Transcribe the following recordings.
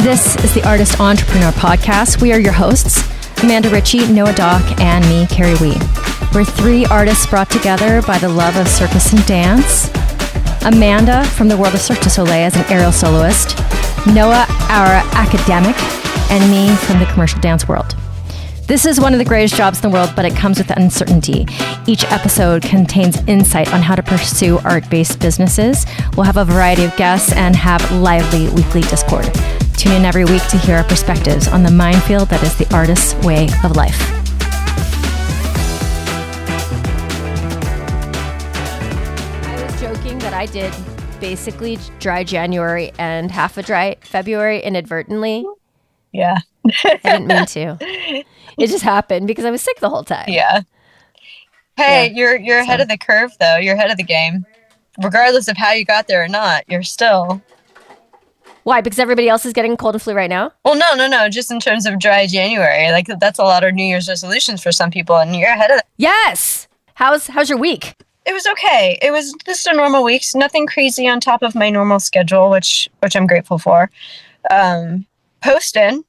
This is the Artist Entrepreneur Podcast. We are your hosts, Amanda Ritchie, Noah Dock, and me, Kerry Wee. We're three artists brought together by the love of circus and dance. Amanda from the world of Cirque du Soleil as an aerial soloist. Noah, our academic, and me from the commercial dance world. This is one of the greatest jobs in the world, but it comes with uncertainty. Each episode contains insight on how to pursue art-based businesses. We'll have a variety of guests and have lively weekly Discord. Tune in every week to hear our perspectives on the minefield that is the artist's way of life. I was joking that I did basically dry January and half a dry February inadvertently. Yeah. I didn't mean to. It just happened because I was sick the whole time. Yeah. Hey, you're ahead of the curve, though. You're ahead of the game. Regardless of how you got there or not, you're still... Why? Because everybody else is getting cold and flu right now? Well, no. Just in terms of dry January. Like, that's a lot of New Year's resolutions for some people, and you're ahead of it. Yes! How's your week? It was okay. It was just a normal week. Nothing crazy on top of my normal schedule, which I'm grateful for. Posting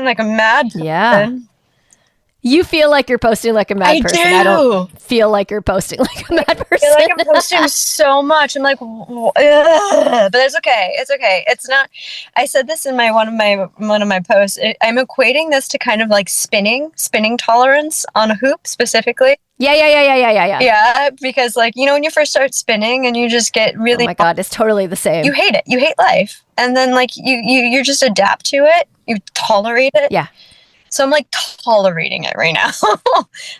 like a mad person. Yeah. You feel like you're posting like a mad person. I do. I don't feel like you're posting like a mad person. I feel like I'm posting so much. I'm like, ugh. But it's okay. It's okay. It's not. I said this in one of my posts. I'm equating this to kind of like spinning tolerance on a hoop specifically. Yeah. Yeah, because like, when you first start spinning and you just get really... Oh my God, it's totally the same. You hate it. You hate life. And then like you just adapt to it. You tolerate it. Yeah. So I'm like tolerating it right now.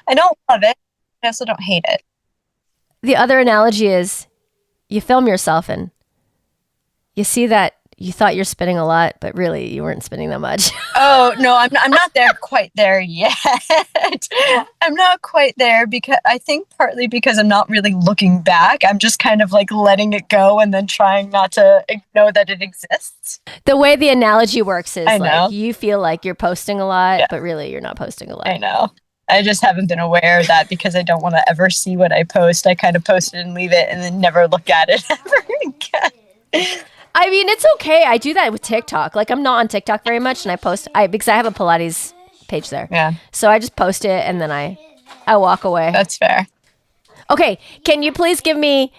I don't love it. I also don't hate it. The other analogy is you film yourself and you see that you thought you're spinning a lot, but really you weren't spinning that much. Oh, no, I'm not there quite there yet. I'm not quite there because I think partly because I'm not really looking back. I'm just kind of like letting it go and then trying not to know that it exists. The way the analogy works is like you feel like you're posting a lot, but really you're not posting a lot. I know. I just haven't been aware of that because I don't want to ever see what I post. I kind of post it and leave it and then never look at it ever again. I mean, it's okay. I do that with TikTok. Like, I'm not on TikTok very much, and I post because I have a Pilates page there. Yeah. So I just post it, and then I walk away. That's fair. Okay, can you please give me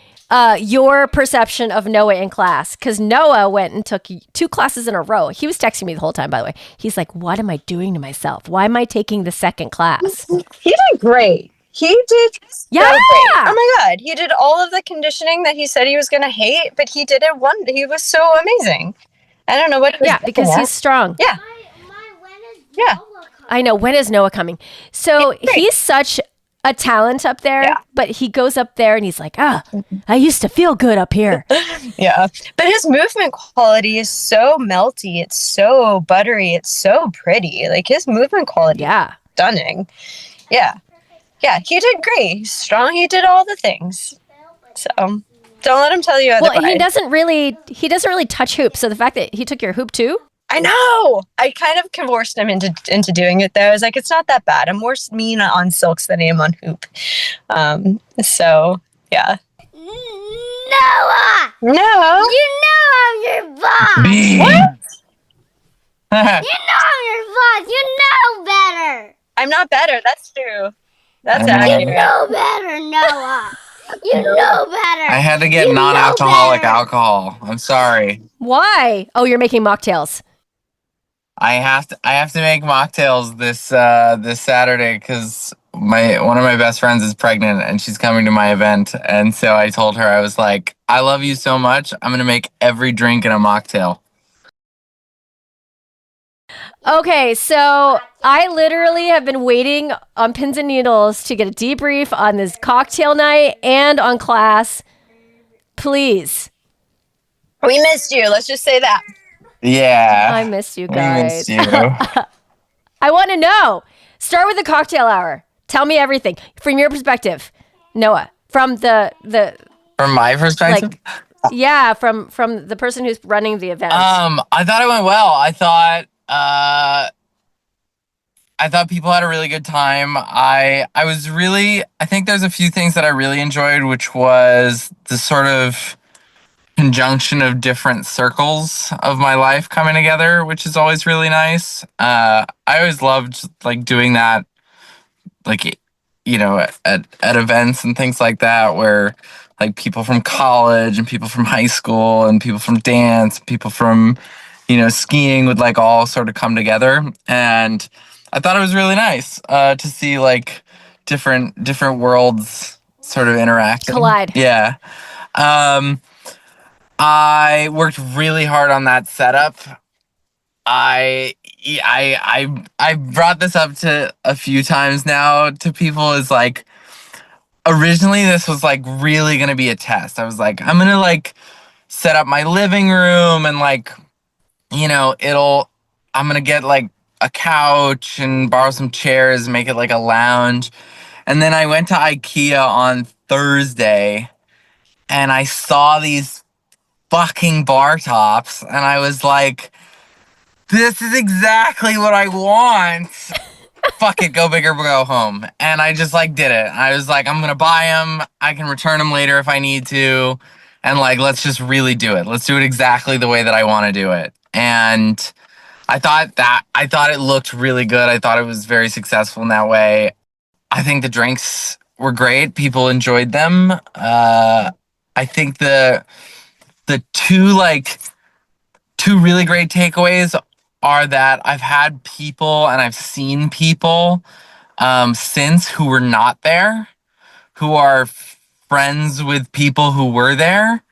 your perception of Noah in class? Because Noah went and took 2 classes in a row. He was texting me the whole time, by the way. He's like, what am I doing to myself? Why am I taking the second class? He did great. He did yeah. Great. Oh my God. He did all of the conditioning that he said he was going to hate, but he did it he was so amazing. I don't know what it was. Yeah, because he's strong. Yeah. Yeah. I know. When is Noah coming? So he's such a talent up there, but he goes up there and he's like, I used to feel good up here. Yeah. But his movement quality is so melty. It's so buttery. It's so pretty. Like his movement quality is stunning. Yeah. Yeah, he did great. He's strong. He did all the things. So don't let him tell you otherwise. Well, he doesn't really touch hoops. So the fact that he took your hoop too. I know. I kind of coerced him into doing it though. I was like, it's not that bad. I'm more mean on silks than I am on hoop. So yeah. Noah! No. You know I'm your boss. What? You know I'm your boss. You know better. I'm not better. That's true. That's accurate. You know better, Noah. You know better. I had to get non-alcoholic alcohol. I'm sorry. Why? Oh, you're making mocktails. I have to make mocktails this Saturday because one of my best friends is pregnant and she's coming to my event. And so I told her, I was like, I love you so much. I'm going to make every drink in a mocktail. Okay, so I literally have been waiting on pins and needles to get a debrief on this cocktail night and on class. Please. We missed you. Let's just say that. Yeah. I missed you guys. We missed you. I want to know. Start with the cocktail hour. Tell me everything from your perspective, Noah. From the From my perspective? from the person who's running the event. I thought it went well. I thought people had a really good time. I think there's a few things that I really enjoyed, which was the sort of conjunction of different circles of my life coming together, which is always really nice. I always loved like doing that, like at events and things like that, where like people from college and people from high school and people from dance, people from skiing would like all sort of come together, and I thought it was really nice to see like different worlds sort of interacting. Collide. Yeah. I worked really hard on that setup. I brought this up to a few times now to people. Is like, originally this was like really gonna be a test. I was like, I'm gonna like set up my living room and like, I'm gonna get like a couch and borrow some chairs, make it like a lounge. And then I went to IKEA on Thursday and I saw these fucking bar tops and I was like, this is exactly what I want. Fuck it, go big or go home. And I just like did it. I was like, I'm gonna buy them. I can return them later if I need to. And like, let's just really do it. Let's do it exactly the way that I want to do it. And I thought it looked really good. I thought it was very successful in that way. I think the drinks were great. People enjoyed them. I think the two really great takeaways are that I've had people and I've seen people since who were not there, who are friends with people who were there,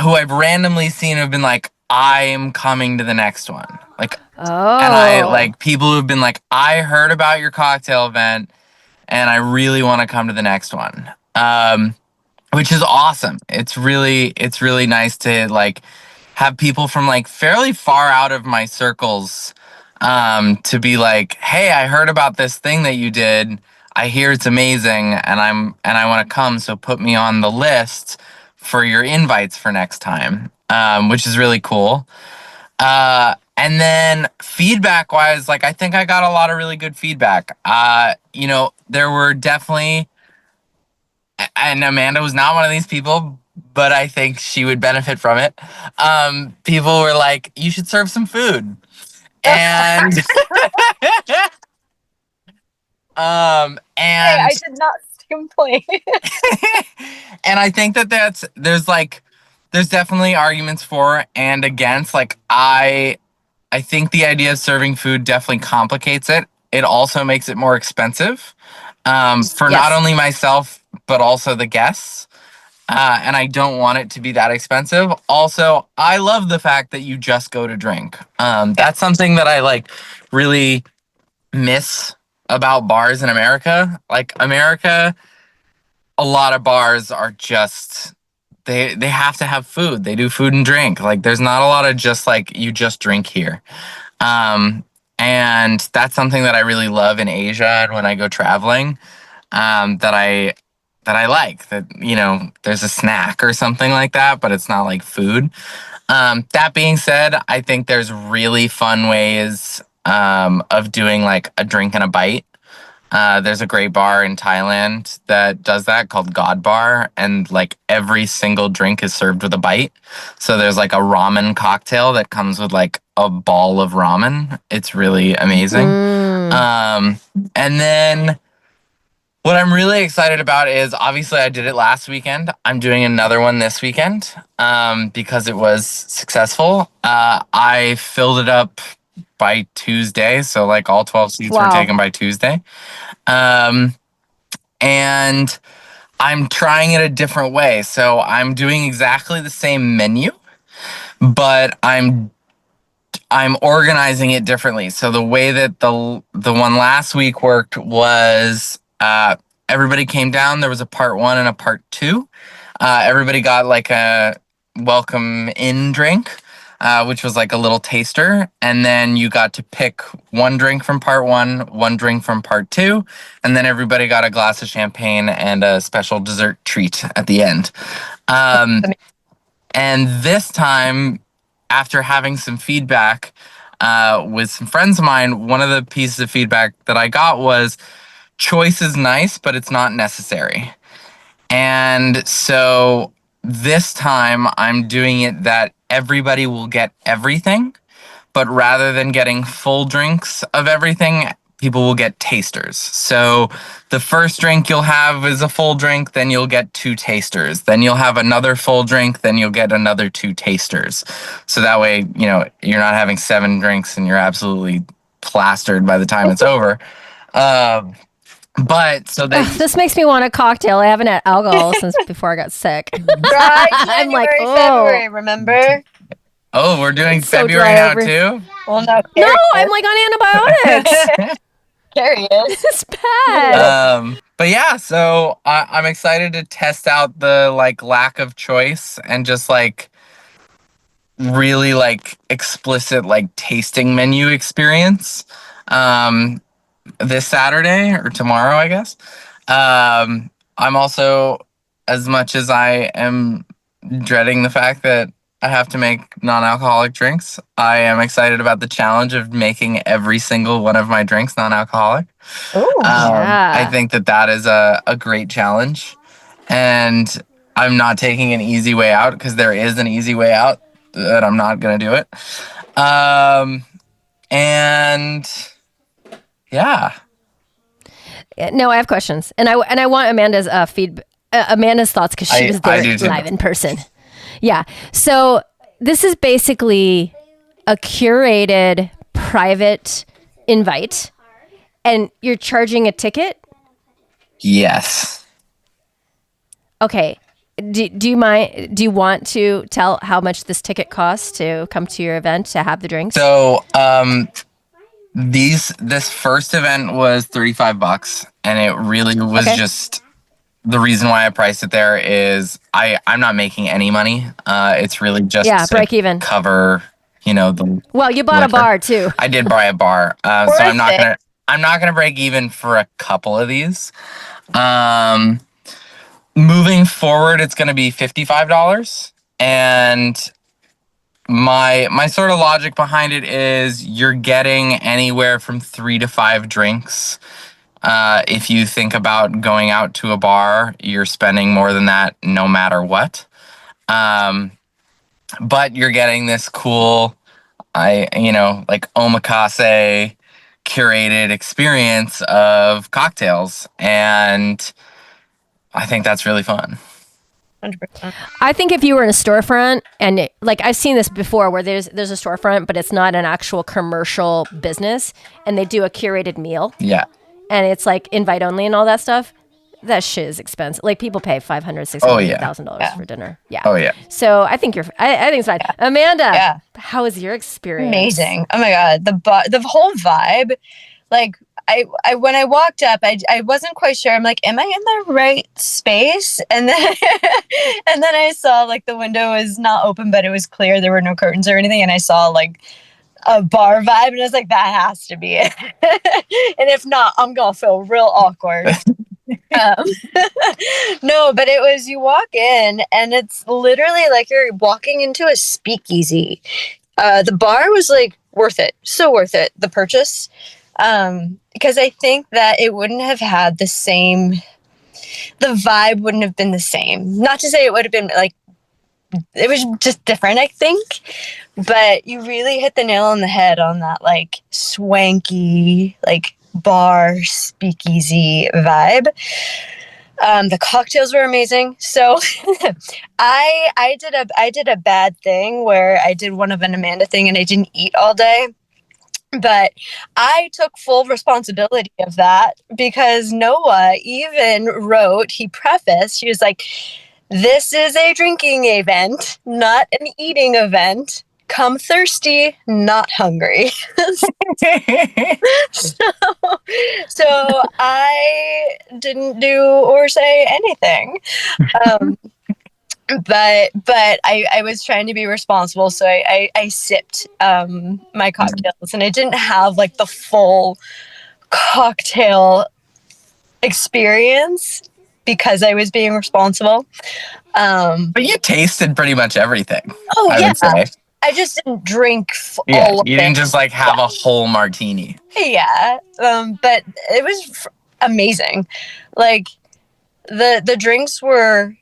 who I've randomly seen have been like, I'm coming to the next one. Like, and I like people who've been like, I heard about your cocktail event and I really want to come to the next one. Which is awesome. It's really nice to like have people from like fairly far out of my circles to be like, hey, I heard about this thing that you did. I hear it's amazing and I want to come, so put me on the list for your invites for next time, which is really cool. And then feedback wise, like I think I got a lot of really good feedback. There were definitely, and Amanda was not one of these people, but I think she would benefit from it. People were like, you should serve some food. And and hey, I did not complain. and I think that there's definitely arguments for and against. Like I think the idea of serving food definitely complicates it. It also makes it more expensive for not only myself but also the guests. And I don't want it to be that expensive. Also, I love the fact that you just go to drink. That's something that I like really miss about bars in America. Like America, a lot of bars are just they have to have food. They do food and drink. Like there's not a lot of just like you just drink here. And that's something that I really love in Asia and when I go traveling. That I like, that there's a snack or something like that, but it's not like food. That being said, I think there's really fun ways of doing like a drink and a bite. There's a great bar in Thailand that does that called God Bar, and like every single drink is served with a bite. So there's like a ramen cocktail that comes with like a ball of ramen. It's really amazing. And then what I'm really excited about is, obviously I did it last weekend. I'm doing another one this weekend because it was successful. I filled it up by Tuesday. So like all 12 seats were taken by Tuesday. And I'm trying it a different way. So I'm doing exactly the same menu, but I'm organizing it differently. So the way that the one last week worked was everybody came down. There was a part 1 and a part 2. Everybody got like a welcome in drink, which was like a little taster. And then you got to pick one drink from part 1, one drink from part 2. And then everybody got a glass of champagne and a special dessert treat at the end. And this time, after having some feedback with some friends of mine, one of the pieces of feedback that I got was, choice is nice, but it's not necessary. And so this time I'm doing it that everybody will get everything, but rather than getting full drinks of everything, people will get tasters. So the first drink you'll have is a full drink, then you'll get 2 tasters. Then you'll have another full drink, then you'll get another 2 tasters. So that way, you're not having 7 drinks and you're absolutely plastered by the time it's over. But so that this makes me want a cocktail. I haven't had alcohol since before I got sick. Dry January, February, remember? Oh, we're doing It's so February dry now too? Well, no, No, I'm like on antibiotics. Carrie is. It's bad. But yeah, so I'm excited to test out the lack of choice and just really explicit tasting menu experience this Saturday or tomorrow, I guess. I'm also, as much as I am dreading the fact that I have to make non-alcoholic drinks, I am excited about the challenge of making every single one of my drinks non-alcoholic. I think that is a great challenge, and I'm not taking an easy way out because there is an easy way out that I'm not going to do it. And yeah. No, I have questions, and I want Amanda's Amanda's thoughts because she was there live in person. Yeah. So this is basically a curated private invite, and you're charging a ticket? Yes. Okay. Do you mind? Do you want to tell how much this ticket costs to come to your event to have the drinks? So, this first event was $35, and it really was just the reason why I priced it there is I'm not making any money. It's really just to break even, cover the. Well, you bought liquor. a bar too. I did buy a bar, so I'm not gonna break even for a couple of these. Moving forward, it's gonna be $55, and my sort of logic behind it is you're getting anywhere from 3 to 5 drinks. If you think about going out to a bar, you're spending more than that no matter what. But you're getting this cool, omakase curated experience of cocktails, and I think that's really fun. 100%. I think if you were in a storefront, and I've seen this before where there's a storefront, but it's not an actual commercial business, and they do a curated meal. Yeah. And it's invite only and all that stuff. That shit is expensive. People pay $500,000, $600,000 for dinner. Yeah. Oh yeah. So I think I think it's fine. Yeah. Amanda, how was your experience? Amazing. Oh my god, the whole vibe. I when I walked up, I wasn't quite sure. I'm like, am I in the right space? And then I saw the window was not open, but it was clear. There were no curtains or anything, and I saw a bar vibe, and I was like, that has to be it. And if not, I'm gonna feel real awkward. No, but it was, you walk in and it's literally like you're walking into a speakeasy. The bar was worth it, so worth it, the purchase, because I think that it wouldn't have had the vibe wouldn't have been the same. Not to say it would have been it was just different, I think. But you really hit the nail on the head on that swanky bar speakeasy vibe. The cocktails were amazing. So I did a bad thing where I did one of an Amanda thing and I didn't eat all day. But I took full responsibility of that because Noah even wrote, he prefaced, he was like, this is a drinking event, not an eating event. Come thirsty, not hungry. So I didn't do or say anything. But I was trying to be responsible, so I sipped my cocktails, and I didn't have the full cocktail experience because I was being responsible. But you tasted pretty much everything. Oh, I would say. I just didn't drink all of it. You didn't just have a whole martini. Yeah, but it was amazing. The drinks were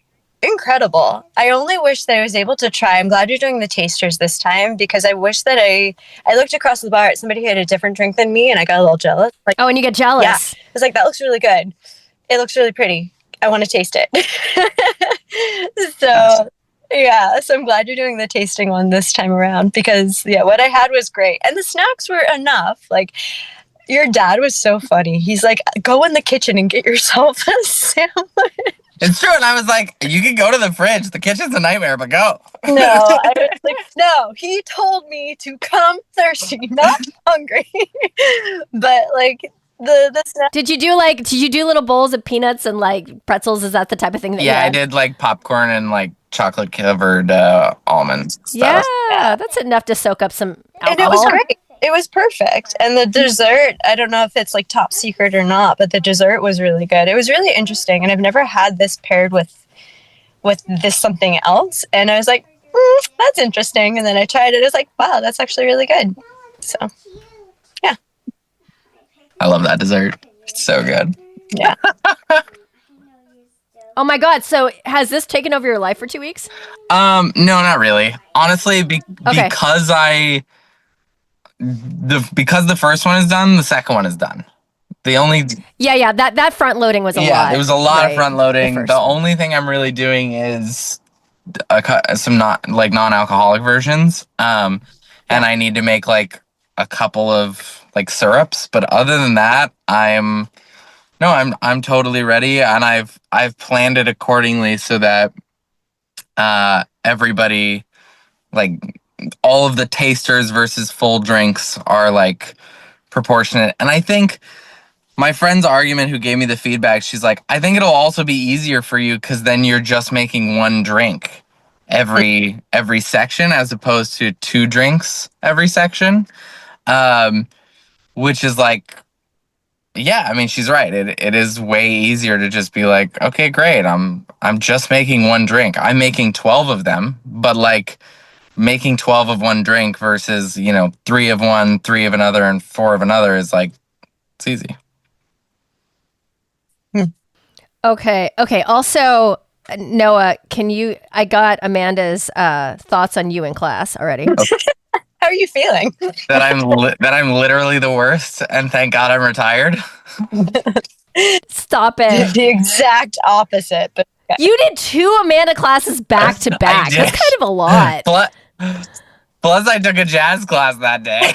incredible. I only wish that I was able to try. I'm glad you're doing the tasters this time, because I wish that I looked across the bar at somebody who had a different drink than me, and I got a little jealous. Like, oh, and you get jealous. Yeah. I was like, that looks really good. It looks really pretty. I want to taste it. So, yeah. So I'm glad you're doing the tasting one this time around, because, yeah, what I had was great. And the snacks were enough. Like, your dad was so funny. He's like, go in the kitchen and get yourself a sandwich. It's true. And I was like, you can go to the fridge. The kitchen's a nightmare, but go. No, I was like, no, he told me to come thirsty, not hungry. But like the snack. Did you do little bowls of peanuts and like pretzels? Is that the type of thing that you I had? did like popcorn and like chocolate covered almonds. Yeah, that's enough to soak up some alcohol. And it was great. It was perfect. And the dessert, I don't know if it's like top secret or not, but the dessert was really good. It was really interesting. And I've never had this paired with this something else. And I was like, that's interesting. And then I tried it. I was like, wow, that's actually really good. So, yeah. I love that dessert. It's so good. Yeah. Oh my God. So has this taken over your life for 2 weeks? No, not really. Honestly, because because the first one is done, the second one is done. The only that front loading was a lot. Yeah, there was a lot of front loading. The one. only thing I'm really doing is some non-alcoholic versions. And I need to make like a couple of like syrups, but other than that, I'm totally ready, and I've planned it accordingly so that everybody, like, all of the tasters versus full drinks are like proportionate. And I think my friend's argument who gave me the feedback, she's like, I think it'll also be easier for you because then you're just making one drink every section as opposed to 2 drinks every section. Which is like, yeah, I mean, she's right. It is way easier to just be like, okay, great. I'm just making one drink. I'm making 12 of them, but like making 12 of one drink versus, 3 of one, 3 of another, and 4 of another is like, it's easy. Okay. Also, Noah, I got Amanda's thoughts on you in class already. Okay. How are you feeling? That I'm literally the worst, and thank God I'm retired. Stop it. The exact opposite. But You did 2 Amanda classes back to back. That's kind of a lot. Plus, I took a jazz class that day.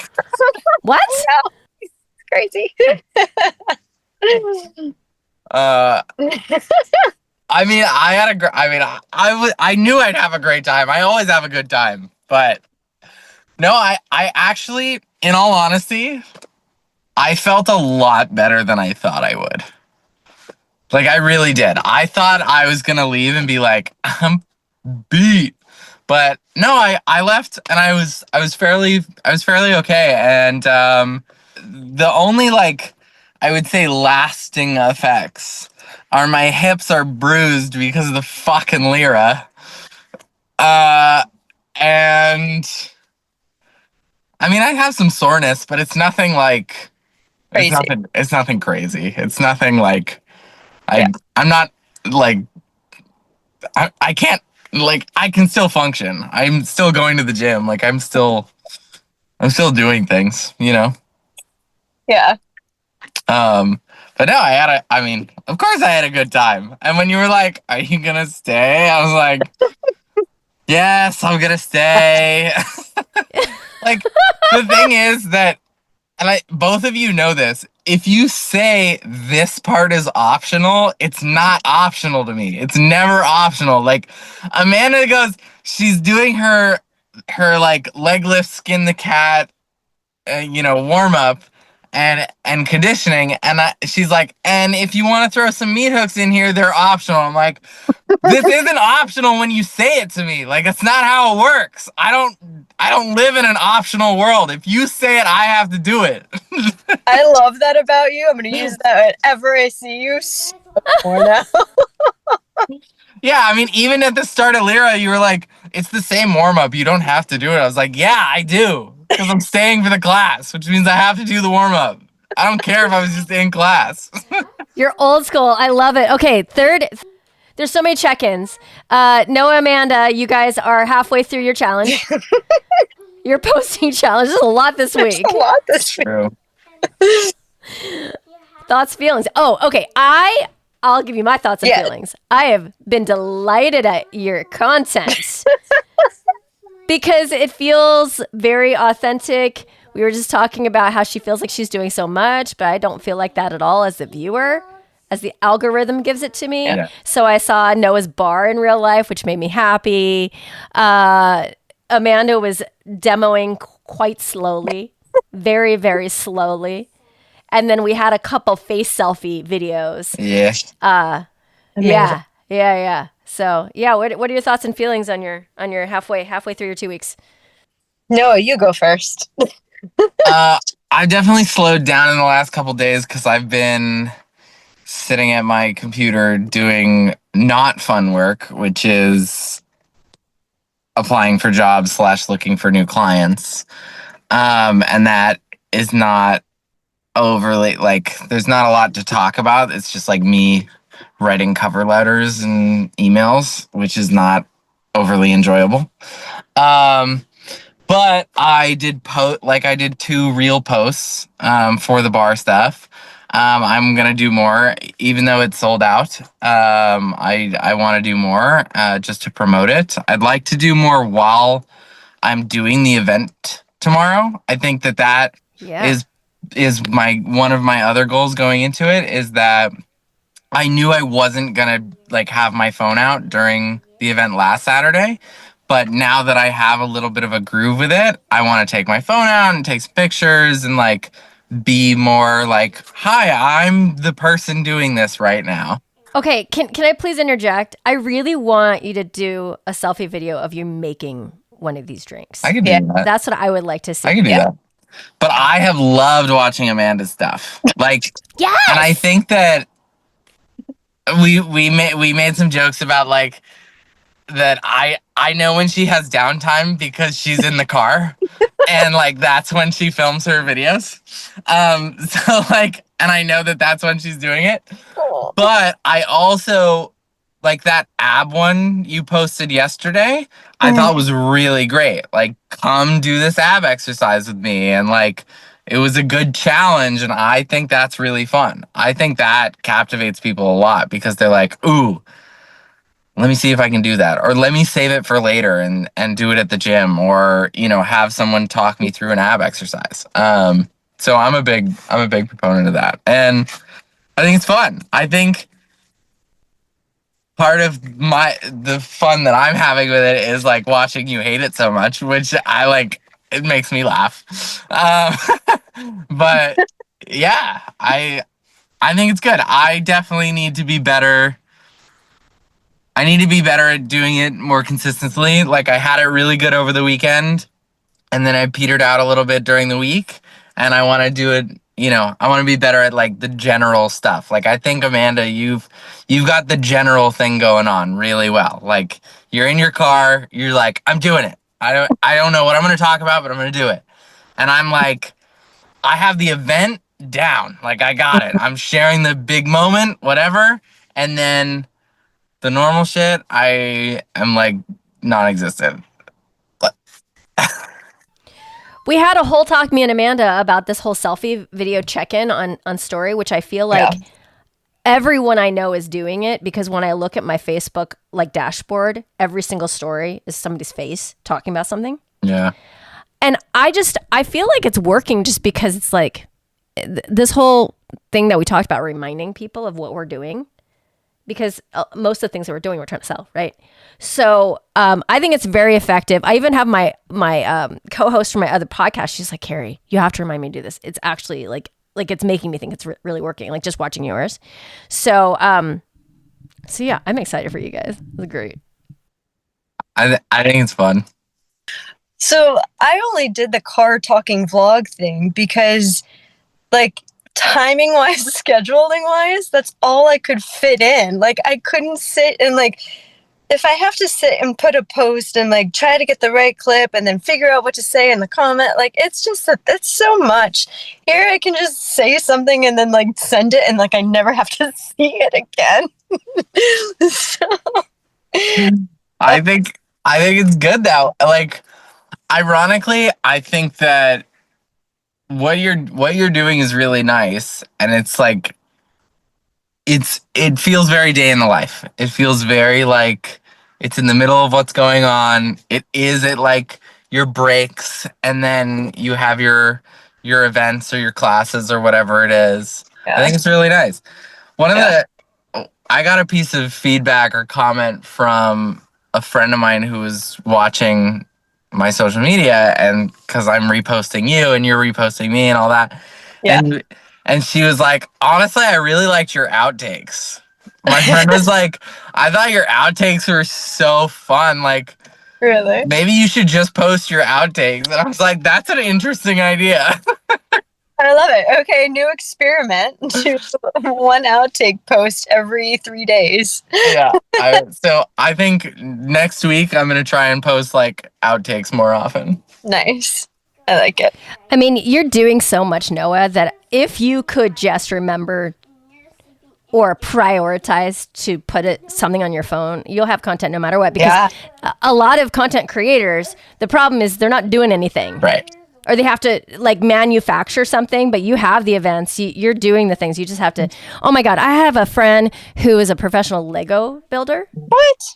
What? No, it's crazy. I mean, I knew I'd have a great time. I always have a good time, but no, I actually, in all honesty, I felt a lot better than I thought I would. Like, I really did. I thought I was gonna leave and be like, I'm beat. But no, I left and I was fairly okay. And the only, like, I would say lasting effects are my hips are bruised because of the fucking lira. And I mean, I have some soreness, but it's nothing like crazy. It's nothing crazy. It's nothing like I'm not like I can't, like, I can still function. I'm still going to the gym. Like, I'm still doing things, Yeah. But no, of course I had a good time. And when you were like, are you gonna stay? I was like, yes, I'm gonna stay. Like, the thing is that, and both of you know this, if you say this part is optional, it's not optional to me. It's never optional. Like, Amanda goes, she's doing her like leg lift, skin the cat, warm up and conditioning, and she's like, and if you want to throw some meat hooks in here, they're optional. I'm like, this isn't optional when you say it to me. Like, it's not how it works. I don't live in an optional world. If you say it, I have to do it. I love that about you. I'm going to use that whenever I see you. So more now. Yeah, I mean, even at the start of Lyra, you were like, it's the same warm-up. You don't have to do it. I was like, yeah, I do. Because I'm staying for the class, which means I have to do the warm-up. I don't care if I was just in class. You're old school. I love it. Okay, third There's so many check-ins. Noah, Amanda, you guys are halfway through your challenge. Your posting challenge. There's a lot this week. There's a lot this week. True. Thoughts, feelings. Oh, okay. I'll give you my thoughts and feelings. I have been delighted at your content because it feels very authentic. We were just talking about how she feels like she's doing so much, but I don't feel like that at all as the viewer, as the algorithm gives it to me. Yeah. So I saw Noah's bar in real life, which made me happy. Amanda was demoing quite slowly, very, very slowly. And then we had a couple face selfie videos. Yeah. Yeah. So yeah, what are your thoughts and feelings on your halfway through your 2 weeks? Noah, you go first. I've definitely slowed down in the last couple days because I've been sitting at my computer doing not fun work, which is applying for jobs / looking for new clients. And that is not overly, like, there's not a lot to talk about. It's just like me writing cover letters and emails, which is not overly enjoyable. But I did I did 2 real posts for the bar stuff. I'm gonna do more, even though it's sold out. I want to do more just to promote it. I'd like to do more while I'm doing the event tomorrow. I think that is one of my other goals going into it, is that I knew I wasn't gonna have my phone out during the event last Saturday. But now that I have a little bit of a groove with it, I want to take my phone out and take some pictures and be more hi, I'm the person doing this right now. Okay, can I please interject? I really want you to do a selfie video of you making one of these drinks. I can do that. That's what I would like to see. I can do that. But I have loved watching Amanda's stuff. Yes! And I think that we made some jokes about that I know when she has downtime because she's in the car and that's when she films her videos. And I know that that's when she's doing it. Cool. But I also that ab one you posted yesterday, I thought was really great. Come do this ab exercise with me, and it was a good challenge, and I think that's really fun. I think that captivates people a lot because they're ooh, let me see if I can do that, or let me save it for later and do it at the gym, or have someone talk me through an ab exercise. So I'm a big proponent of that, and I think it's fun. I think part of the fun that I'm having with it is watching you hate it so much, which it makes me laugh. But yeah, I think it's good. I definitely need to be better. I need to be better at doing it more consistently. I had it really good over the weekend, and then I petered out a little bit during the week, and I want to do it, I want to be better at the general stuff. I think, Amanda, you've got the general thing going on really well. You're in your car, you're I'm doing it. I don't know what I'm going to talk about, but I'm going to do it. And I'm I have the event down. I got it. I'm sharing the big moment, whatever. And then the normal shit, I am non-existent. We had a whole talk, me and Amanda, about this whole selfie video check-in on story, which I feel everyone I know is doing it, because when I look at my Facebook dashboard, every single story is somebody's face talking about something. Yeah. And I feel like it's working just because it's this whole thing that we talked about, reminding people of what we're doing. Because most of the things that we're doing, we're trying to sell, right? So I think it's very effective. I even have my co-host from my other podcast. She's like, Kerry, you have to remind me to do this. It's actually it's making me think it's really working. Just watching yours. So yeah, I'm excited for you guys. It's great. I think it's fun. So I only did the car talking vlog thing because timing wise, scheduling wise, that's all I could fit in. I couldn't sit and if I have to sit and put a post and like try to get the right clip and then figure out what to say in the comment, like it's just that it's so much. Here I can just say something and then like send it and like I never have to see it again. So I think it's good though. Like, ironically, I think that what you're doing is really nice, and it's like it feels very day in the life. It feels very like it's in the middle of what's going on. It is at like your breaks, and then you have your events or your classes or whatever it is. I think it's really nice. I got a piece of feedback or comment from a friend of mine who was watching my social media, and because I'm reposting you and you're reposting me and all that. Yeah. And she was like, honestly, I really liked your outtakes. My friend was like, I thought your outtakes were so fun. Like, really? Maybe you should just post your outtakes. And I was like, that's an interesting idea. I love it. Okay, new experiment. Do one outtake post every 3 days. Yeah. So I think next week I'm going to try and post like outtakes more often. Nice. I like it. I mean, you're doing so much, Noah, that if you could just remember or prioritize to put something on your phone, you'll have content no matter what. Because a lot of content creators, the problem is they're not doing anything. Right. Or they have to like manufacture something, but you have the events, you're doing the things. You just have to, oh my God, I have a friend who is a professional Lego builder. What?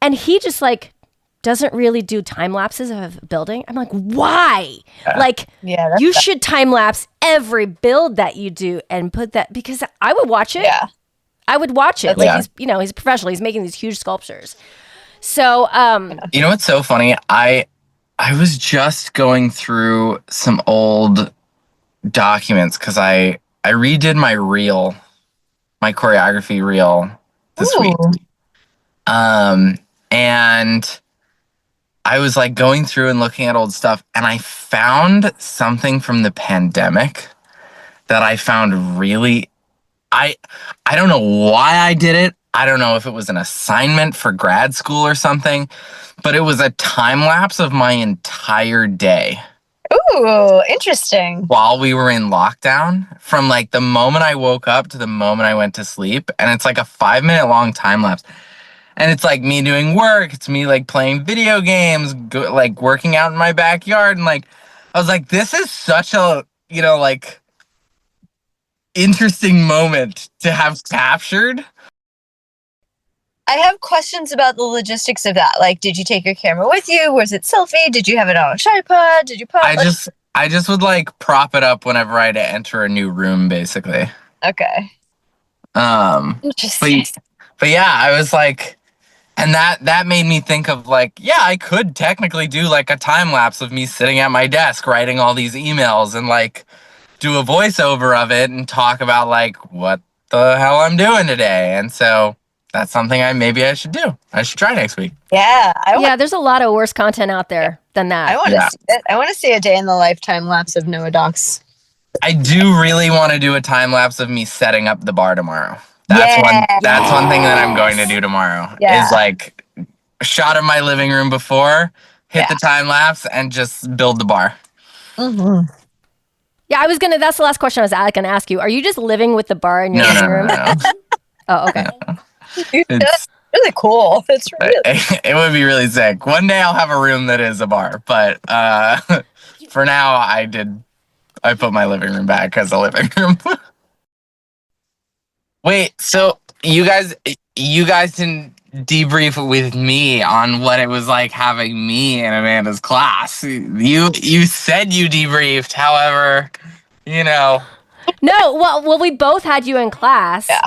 And he just like doesn't really do time lapses of building. I'm like, why? Like, you should time lapse every build that you do and put that, because I would watch it. Yeah. I would watch it. Like he's a professional. He's making these huge sculptures. So, you know what's so funny? I was just going through some old documents because I redid my choreography reel this week. And I was like going through and looking at old stuff, and I found something from the pandemic that I found really, I don't know why I did it. I don't know if it was an assignment for grad school or something, but it was a time lapse of my entire day. Ooh, interesting. While we were in lockdown, from like the moment I woke up to the moment I went to sleep. And it's like a 5-minute long time lapse. And it's like me doing work. It's me like playing video games, like working out in my backyard. And like, I was like, this is such a, like interesting moment to have captured. I have questions about the logistics of that. Like, did you take your camera with you? Was it selfie? Did you have it on a tripod? Did you pop? I just would like prop it up whenever I had to enter a new room, basically. Okay. Interesting. But yeah, I was like, and that made me think of like, yeah, I could technically do like a time lapse of me sitting at my desk writing all these emails and like do a voiceover of it and talk about like what the hell I'm doing today. And so that's something I should do. I should try next week. Yeah. There's a lot of worse content out there than that. I want to see it. I want to see a day in the life time lapse of Noah Docs. I do really want to do a time lapse of me setting up the bar tomorrow. That's one thing that I'm going to do tomorrow. Is like a shot of my living room before, hit the time lapse, and just build the bar. Mm-hmm. Yeah, that's the last question I was going to ask you. Are you just living with the bar in your living room? No. Oh, okay. It's really cool. It would be really sick. One day I'll have a room that is a bar, but for now I put my living room back as a living room. Wait, so you guys can debrief with me on what it was like having me in Amanda's class. You said you debriefed, however, No, well, we both had you in class. Yeah.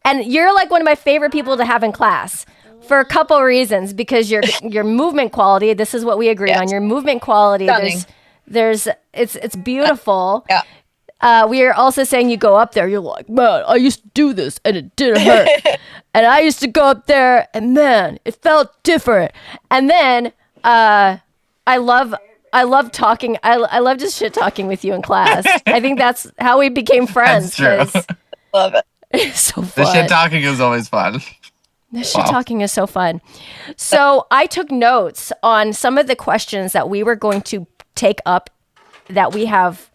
And you're like one of my favorite people to have in class for a couple of reasons, because your movement quality, this is what we agreed on, your movement quality, it's beautiful. We are also saying you go up there, you're like, man, I used to do this and it didn't hurt. And I used to go up there and man, it felt different. And then I love talking. I love just shit talking with you in class. I think that's how we became friends. That's true. Love it. It's so fun. The shit talking is always fun. This shit talking is so fun. So I took notes on some of the questions that we were going to take up that we have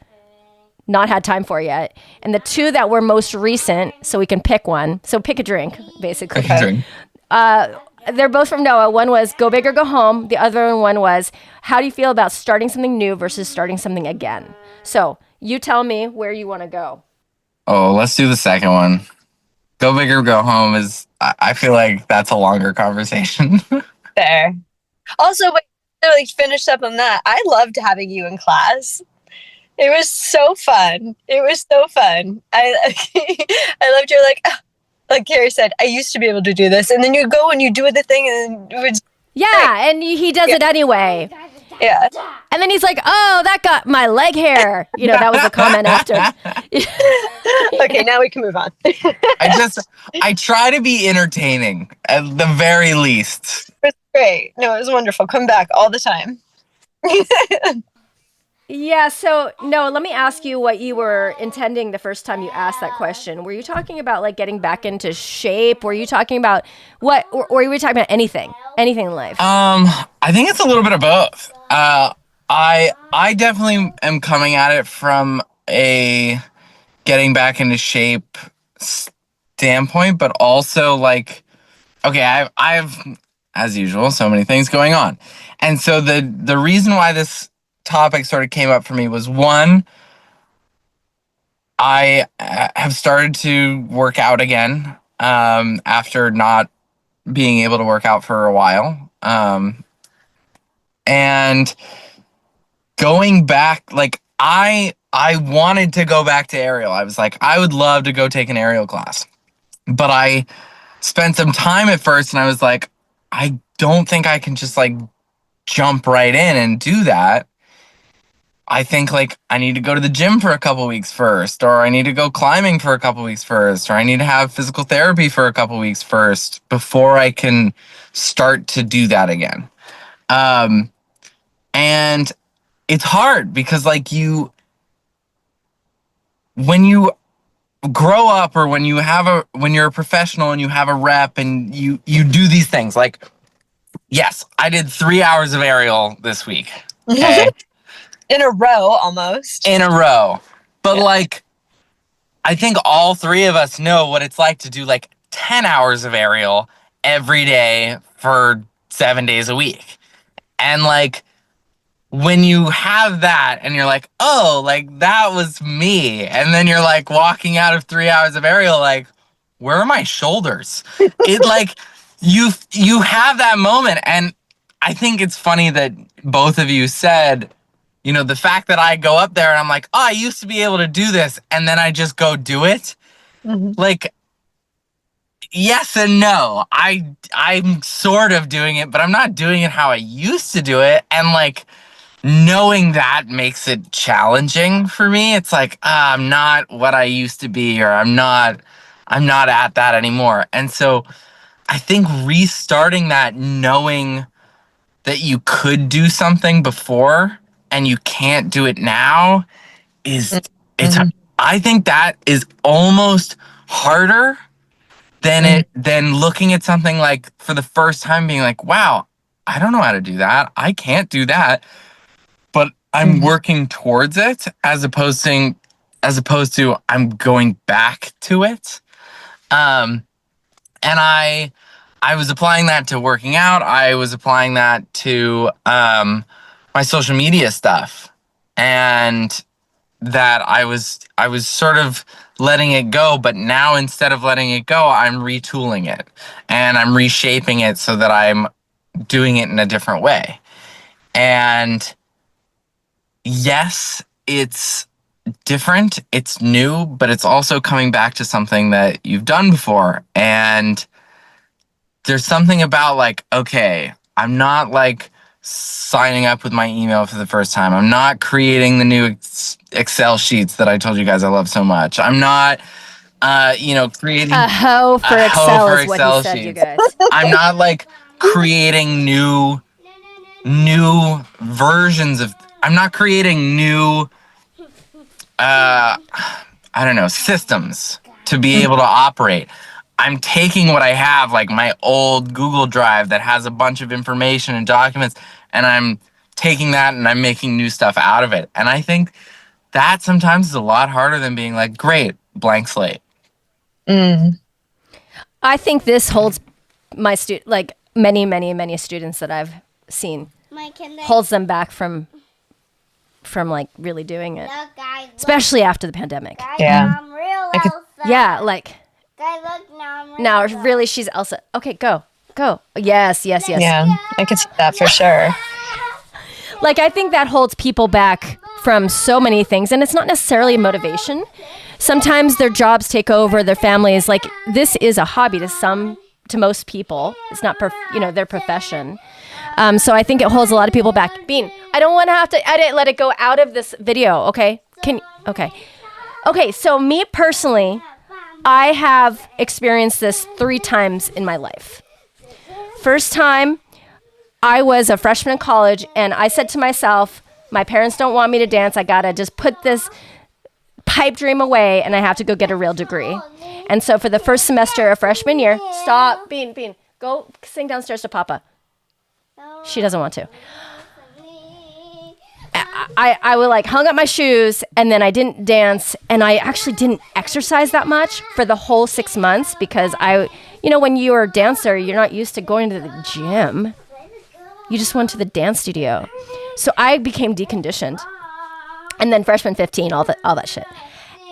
not had time for yet. And the two that were most recent, so we can pick one. So pick a drink, basically. Pick a drink. They're both from Noah. One was go big or go home. The other one was how do you feel about starting something new versus starting something again? So you tell me where you want to go. Oh, let's do the second one. Go big or go home I feel like that's a longer conversation. Fair. Also, wait, to like finish up on that, I loved having you in class. It was so fun. I I loved your like Kerry said, I used to be able to do this, and then you go and you do the thing, and it was and he does it anyway. Yeah. And then he's like, "Oh, that got my leg hair." You know, that was the comment after. Okay, now we can move on. I try to be entertaining at the very least. It was great. No, it was wonderful. Come back all the time. Yeah, so no, let me ask you what you were intending the first time you asked that question. Were you talking about like getting back into shape? Were you talking about what, or were you talking about anything in life? I think it's a little bit of both. I definitely am coming at it from a getting back into shape standpoint, but also like, okay, I've as usual so many things going on, and so the reason why this topic sort of came up for me was one, I have started to work out again after not being able to work out for a while, and going back, like I wanted to go back to aerial. I was like, I would love to go take an aerial class, but I spent some time at first and I was like, I don't think I can just like jump right in and do that. I think like I need to go to the gym for a couple weeks first, or I need to go climbing for a couple weeks first, or I need to have physical therapy for a couple weeks first before I can start to do that again. And it's hard because like when you grow up, or when you're a professional and you have a rep and you do these things, like, yes, I did 3 hours of aerial this week. Okay. In a row, almost. In a row. But like, I think all three of us know what it's like to do like 10 hours of aerial every day for 7 days a week. And like, when you have that and you're like, oh, like that was me. And then you're like walking out of 3 hours of aerial, like, where are my shoulders? It like, you have that moment. And I think it's funny that both of you said, you know, the fact that I go up there and I'm like, oh, I used to be able to do this, and then I just go do it. Mm-hmm. Like, yes and no. I'm sort of doing it, but I'm not doing it how I used to do it. And like, knowing that makes it challenging for me. It's like, I'm not what I used to be, or I'm not at that anymore. And so I think restarting that, knowing that you could do something before and you can't do it now, I think that is almost harder than looking at something like for the first time being like, wow, I don't know how to do that. I can't do that, but I'm working towards it, as opposed to I'm going back to it. And I was applying that to working out. I was applying that to my social media stuff, and that I was sort of letting it go. But now, instead of letting it go, I'm retooling it and I'm reshaping it so that I'm doing it in a different way. And yes, it's different, it's new, but it's also coming back to something that you've done before. And there's something about like, okay, I'm not like signing up with my email for the first time. I'm not creating the new Excel sheets that I told you guys I love so much. I'm not, creating a hoe for Excel is what he said, sheets. You guys. I'm not like creating new versions of. I'm not creating new, systems to be able to operate. I'm taking what I have, like my old Google Drive that has a bunch of information and documents, and I'm taking that and I'm making new stuff out of it. And I think that sometimes is a lot harder than being like, great, blank slate. I think this holds my like many students that I've seen holds them back from like really doing it, especially after the pandemic. Yeah. Yeah, like Look, now really she's Elsa. Okay, go. Yes. Yeah, I could see that for sure. Like, I think that holds people back from so many things, and it's not necessarily a motivation. Sometimes their jobs take over, their families. Like, this is a hobby to most people. It's not their profession. So I think it holds a lot of people back. Bean, I don't want to have to edit. Let it go out of this video. Okay. Okay. So me personally, I have experienced this 3 times in my life. First time, I was a freshman in college, and I said to myself, my parents don't want me to dance. I got to just put this pipe dream away, and I have to go get a real degree. And so for the first semester of freshman year, stop, Bean, go sing downstairs to Papa. She doesn't want to. I would like hung up my shoes, and then I didn't dance, and I actually didn't exercise that much for the whole 6 months because when you're a dancer, you're not used to going to the gym. You just went to the dance studio. So I became deconditioned. And then freshman 15, all that shit.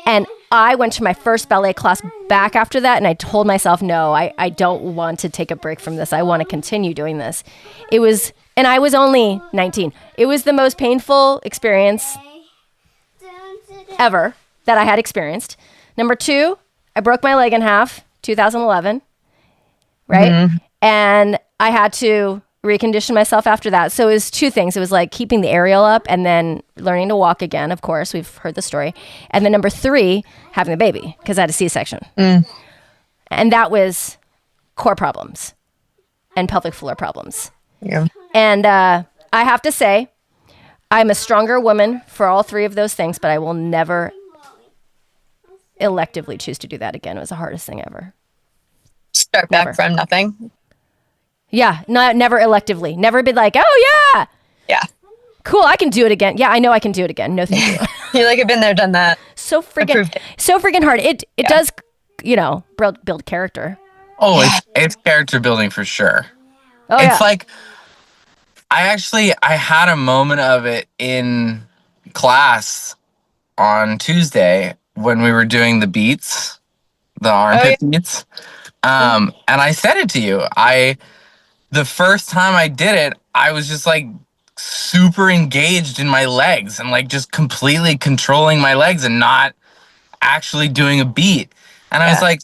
And I went to my first ballet class back after that, and I told myself, no, I don't want to take a break from this. I want to continue doing this. And I was only 19. It was the most painful experience ever that I had experienced. Number 2, I broke my leg in half, 2011, right? Mm-hmm. And I had to recondition myself after that. So it was 2 things. It was like keeping the aerial up and then learning to walk again. Of course, we've heard the story. And then number 3, having a baby because I had a C-section. And that was core problems and pelvic floor problems. Yeah. And I have to say, I'm a stronger woman for all 3 of those things, but I will never electively choose to do that again. It was the hardest thing ever. Start back from nothing. Yeah, never electively. Never been like, oh yeah. Yeah. Cool, I can do it again. Yeah, I know I can do it again. No thank you. You're like, I've been there, done that. So freaking hard. It does, build character. Oh, it's character building for sure. Oh, it's like, I had a moment of it in class on Tuesday when we were doing the beats, the armpit beats. And I said it to you. The first time I did it, I was just like super engaged in my legs and like just completely controlling my legs and not actually doing a beat. And I was like,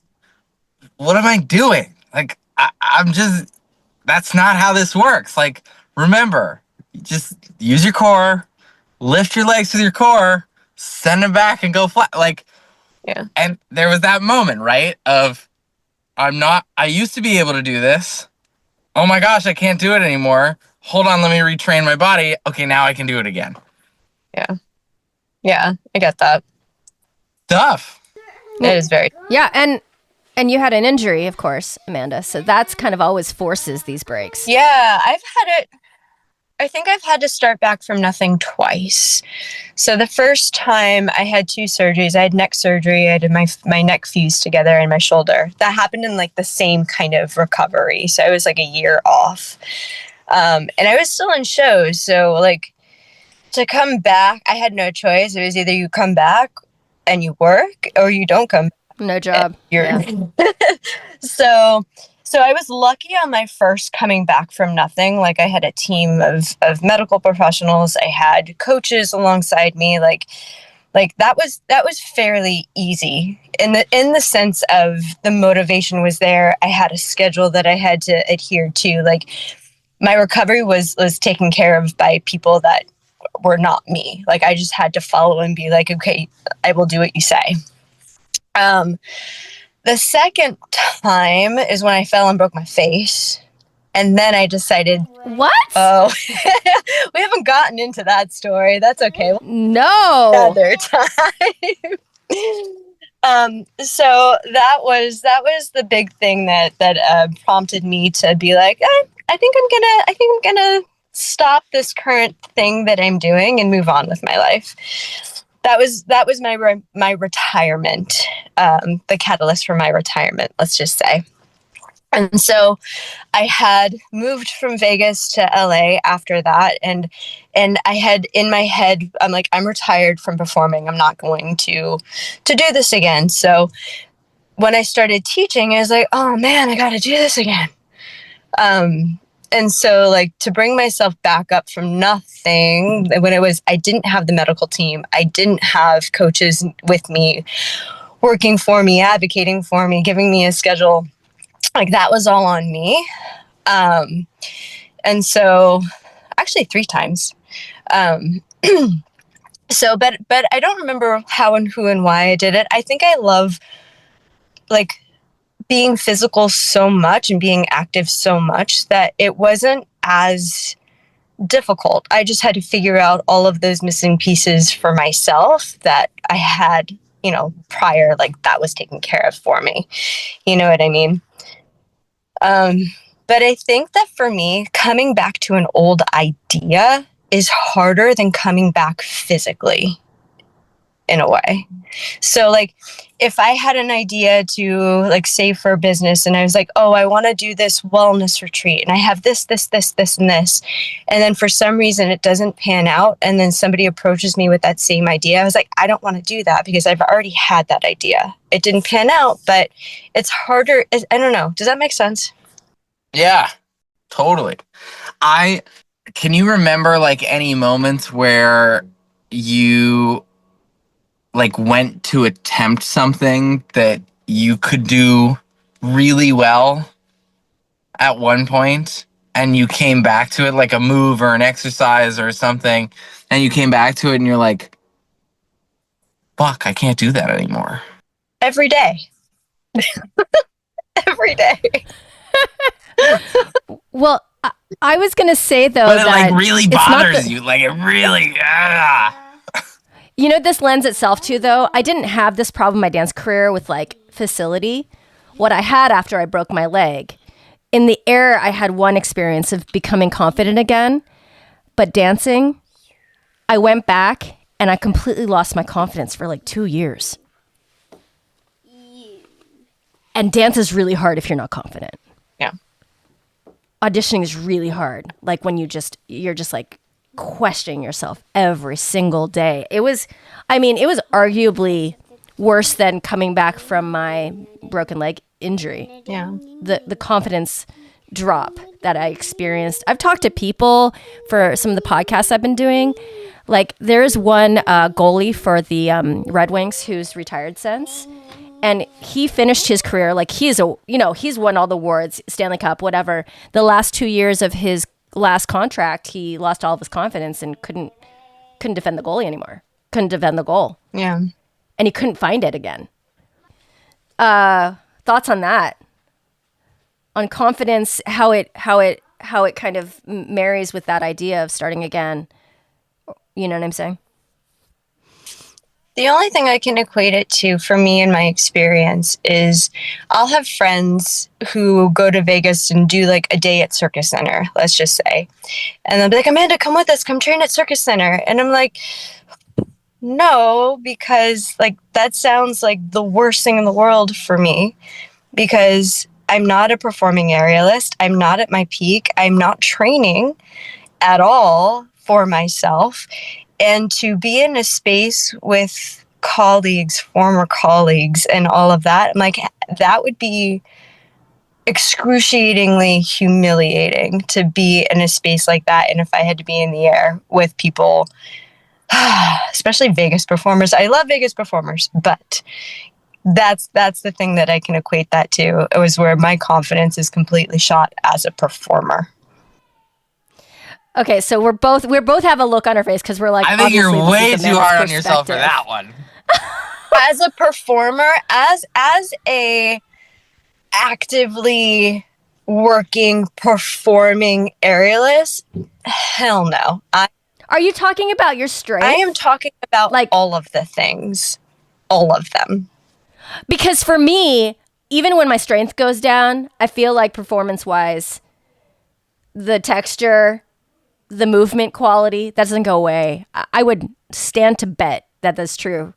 what am I doing? Like, I'm just, that's not how this works. Like, remember, just use your core, lift your legs with your core, send them back and go flat. Like, and there was that moment, right? Of, I used to be able to do this. Oh my gosh, I can't do it anymore. Hold on, let me retrain my body. Okay, now I can do it again. Yeah. Yeah, I get that. Tough. It is very. Yeah, and you had an injury, of course, Amanda. So that's kind of always forces these breaks. Yeah, I think I've had to start back from nothing twice. So the first time I had 2 surgeries. I had neck surgery. I did my neck fused together and my shoulder. That happened in like the same kind of recovery. So I was like a year off. And I was still in shows. So like to come back, I had no choice. It was either you come back and you work or you don't come back. No job. So I was lucky on my first coming back from nothing. Like I had a team of medical professionals. I had coaches alongside me. Like that was fairly easy in the sense of the motivation was there. I had a schedule that I had to adhere to. Like my recovery was taken care of by people that were not me. Like I just had to follow and be like, okay, I will do what you say. The second time is when I fell and broke my face. And then I decided... What? Oh, we haven't gotten into that story. That's okay. No. Another time. So that was the big thing that prompted me to be like, I think I'm gonna stop this current thing that I'm doing and move on with my life. That was my retirement, the catalyst for my retirement, let's just say. And so I had moved from Vegas to LA after that. And I had in my head, I'm like, I'm retired from performing. I'm not going to do this again. So when I started teaching, I was like, oh man, I got to do this again. And so like to bring myself back up from nothing when I didn't have the medical team. I didn't have coaches with me, working for me, advocating for me, giving me a schedule. Like that was all on me. And so actually 3 times. So, but I don't remember how and who and why I did it. I think I love like being physical so much and being active so much that it wasn't as difficult. I just had to figure out all of those missing pieces for myself that I had, prior, like that was taken care of for me. You know what I mean? But I think that for me, coming back to an old idea is harder than coming back physically in a way. So like if I had an idea to like save for a business and I was like, oh, I want to do this wellness retreat and I have this, and this. And then for some reason it doesn't pan out. And then somebody approaches me with that same idea. I was like, I don't want to do that because I've already had that idea. It didn't pan out, but it's harder. I don't know. Does that make sense? Yeah, totally. Can you remember like any moments where you like went to attempt something that you could do really well at one point and you came back to it, like a move or an exercise or something, and you came back to it and you're like, fuck, I can't do that anymore? Every day. Every day. Well, I was going to say, though, but it like really bothers you. Like it really, this lends itself to, though, I didn't have this problem in my dance career with like facility. What I had after I broke my leg, in the air, I had one experience of becoming confident again. But dancing, I went back and I completely lost my confidence for like 2 years. And dance is really hard if you're not confident. Yeah. Auditioning is really hard. Like when you're just like questioning yourself every single day. It was arguably worse than coming back from my broken leg injury. Yeah. The confidence drop that I experienced. I've talked to people for some of the podcasts I've been doing. Like there's one goalie for the Red Wings who's retired since. And he finished his career, like he's won all the awards, Stanley Cup, whatever. The last 2 years of his last contract, he lost all of his confidence and couldn't defend the goalie anymore. Couldn't defend the goal. Yeah. And he couldn't find it again. Thoughts on that? On confidence, how it kind of marries with that idea of starting again. You know what I'm saying? The only thing I can equate it to for me in my experience is I'll have friends who go to Vegas and do like a day at Circus Center, let's just say. And they'll be like, Amanda, come with us, come train at Circus Center. And I'm like, no, because like that sounds like the worst thing in the world for me because I'm not a performing aerialist. I'm not at my peak. I'm not training at all for myself. And to be in a space with colleagues, former colleagues, and all of that, I'm like, that would be excruciatingly humiliating to be in a space like that. And if I had to be in the air with people, especially Vegas performers, I love Vegas performers, but that's the thing that I can equate that to. It was where my confidence is completely shot as a performer. Okay, so we both have a look on our face because we're like, I think you're way too hard on yourself for that one. As a performer, as a actively working, performing aerialist, hell no. Are you talking about your strength? I am talking about like all of the things, all of them. Because for me, even when my strength goes down, I feel like performance-wise, the texture, the movement quality, that doesn't go away. I would stand to bet that that's true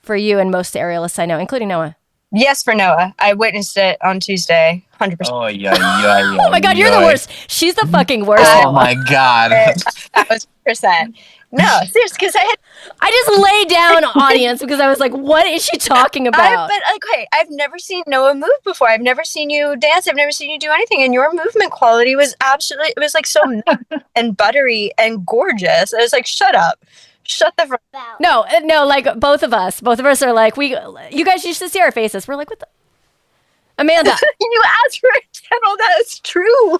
for you and most aerialists I know, including Noah. Yes, for Noah. I witnessed it on Tuesday. 100%. Oh, yeah. Oh my God, you're the worst. She's the fucking worst. Oh my God. 1,000%. No, seriously, because I just lay down, audience, because I was like, what is she talking about? I've never seen Noah move before. I've never seen you dance. I've never seen you do anything. And your movement quality was absolutely, it was like so and buttery and gorgeous. I was like, shut up. Shut the fuck up. No, like both of us are like, you guys used to see our faces. We're like, what the? Amanda. You asked for a channel. That's true.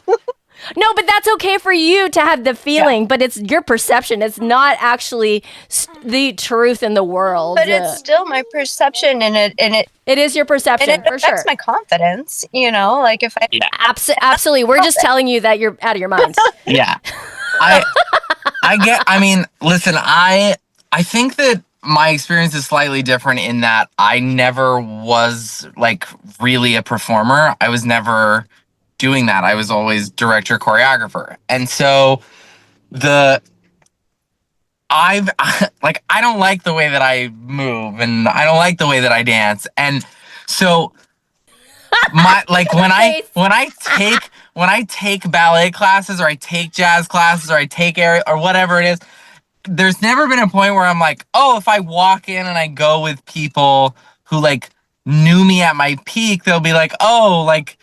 No, but that's okay for you to have the feeling, but it's your perception. It's not actually the truth in the world. But it's still my perception, and it is your perception, and it for affects sure. my confidence, like if I... Yeah. Absolutely. We're just telling you that you're out of your mind. Yeah. Listen, I think that my experience is slightly different in that I never was like really a performer. I was never doing that. I was always director, choreographer. And so I don't like the way that I move, and I don't like the way that I dance. And so when I take ballet classes, or I take jazz classes, or I take air or whatever it is, there's never been a point where I'm like, oh, if I walk in and I go with people who like knew me at my peak, they'll be like, oh, like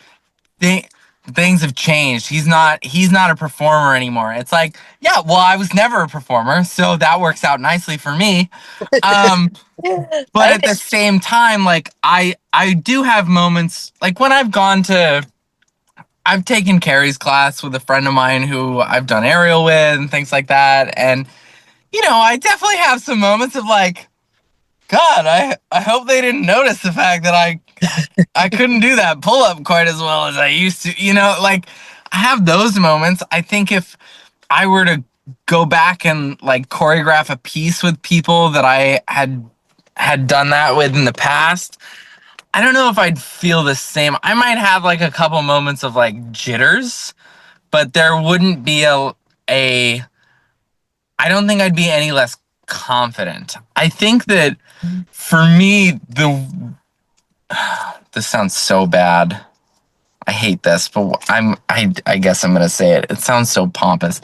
things have changed. He's not a performer anymore. It's like, yeah, well, I was never a performer, so that works out nicely for me. But at the same time, like I do have moments, like when I've taken Kerry's class with a friend of mine who I've done aerial with and things like that. And, I definitely have some moments of like, God, I hope they didn't notice the fact that I couldn't do that pull-up quite as well as I used to. Like I have those moments. I think if I were to go back and like choreograph a piece with people that I had done that with in the past, I don't know if I'd feel the same. I might have like a couple moments of like jitters, but there wouldn't be I don't think I'd be any less confident. I think that for me, this sounds so bad. I hate this, but I guess I'm gonna say it. It sounds so pompous.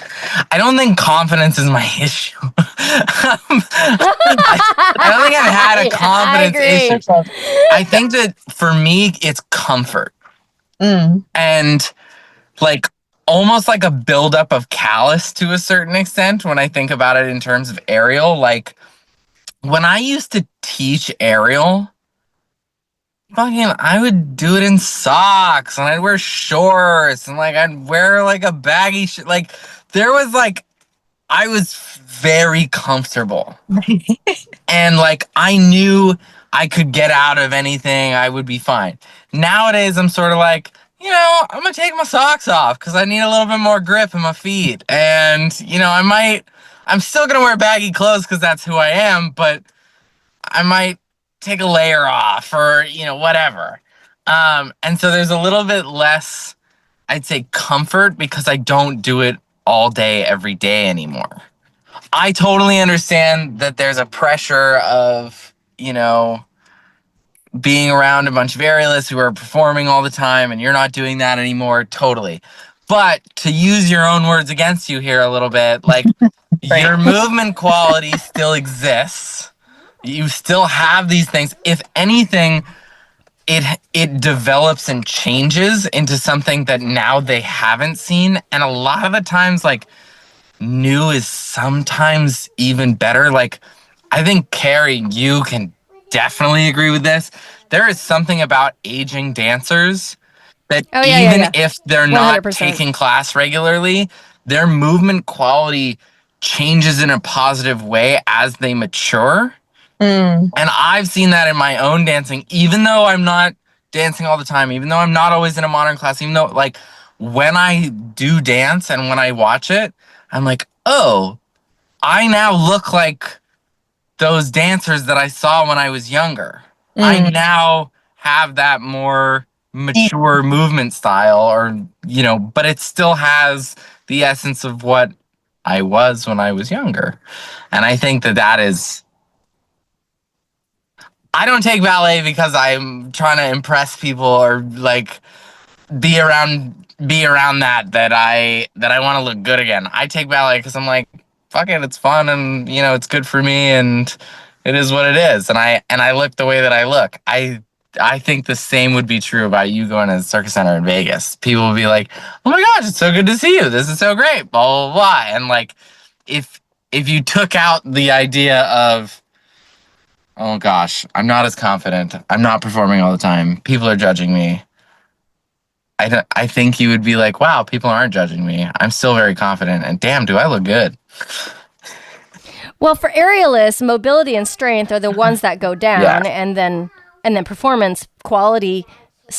I don't think confidence is my issue. I don't think I've had a confidence issue. I think that for me, it's comfort. And like almost like a buildup of callus to a certain extent when I think about it in terms of aerial. Like when I used to teach aerial, I would do it in socks, and I'd wear shorts, and like I'd wear like a baggy like there was like I was very comfortable. And like I knew I could get out of anything, I would be fine. Nowadays I'm sort of like, I'm gonna take my socks off because I need a little bit more grip in my feet. And I'm still gonna wear baggy clothes because that's who I am, but I might take a layer off or whatever. And so there's a little bit less, I'd say, comfort because I don't do it all day every day anymore. I totally understand that there's a pressure of being around a bunch of aerialists who are performing all the time, and you're not doing that anymore. Totally. But to use your own words against you here a little bit, like right. Your movement quality still exists. You still have these things. If anything, it develops and changes into something that now they haven't seen. And a lot of the times, like, new is sometimes even better. Like, I think, Kerry, you can definitely agree with this. There is something about aging dancers that if they're not 100%. Taking class regularly, their movement quality changes in a positive way as they mature. And I've seen that in my own dancing, even though I'm not dancing all the time, even though I'm not always in a modern class, even though, like, when I do dance and when I watch it, I'm like, oh, I now look like those dancers that I saw when I was younger. I now have that more mature movement style, or, but it still has the essence of what I was when I was younger. And I think that is, I don't take ballet because I'm trying to impress people or like be around that I want to look good again. I take ballet because I'm like, fuck it, it's fun, and it's good for me, and it is what it is, and I look the way that I look. I think the same would be true about you going to the Circus Center in Vegas. People will be like, oh my gosh, it's so good to see you, this is so great, blah blah blah. And like, if you took out the idea of, oh gosh, I'm not as confident, I'm not performing all the time, people are judging me, I think you would be like, wow, people aren't judging me, I'm still very confident, and damn, do I look good. Well, for aerialists, mobility and strength are the ones that go down, and then performance quality /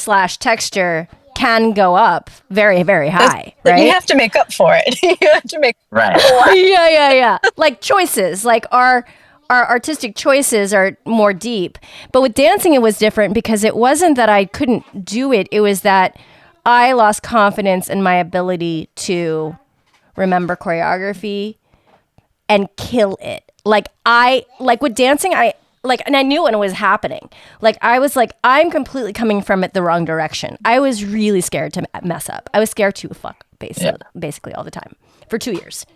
texture can go up very, very high, right? You have to make up for it. You have to make right. Yeah. Like choices, like our artistic choices are more deep. But with dancing, it was different because it wasn't that I couldn't do it. It was that I lost confidence in my ability to remember choreography and kill it. Like with dancing, and I knew when it was happening. Like I was like, I'm completely coming from it the wrong direction. I was really scared to mess up. I was scared to fuck basically all the time for 2 years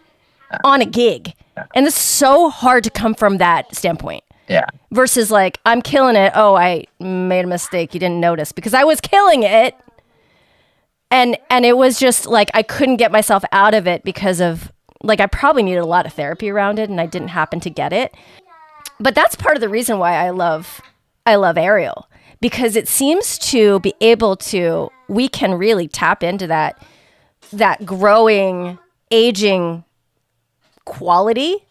on a gig. And it's so hard to come from that standpoint. Yeah. Versus like, I'm killing it. Oh, I made a mistake. You didn't notice because I was killing it. And it was just like, I couldn't get myself out of it because of like, I probably needed a lot of therapy around it and I didn't happen to get it. But that's part of the reason why I love aerial, because it seems to be able to, we can really tap into that growing, aging quality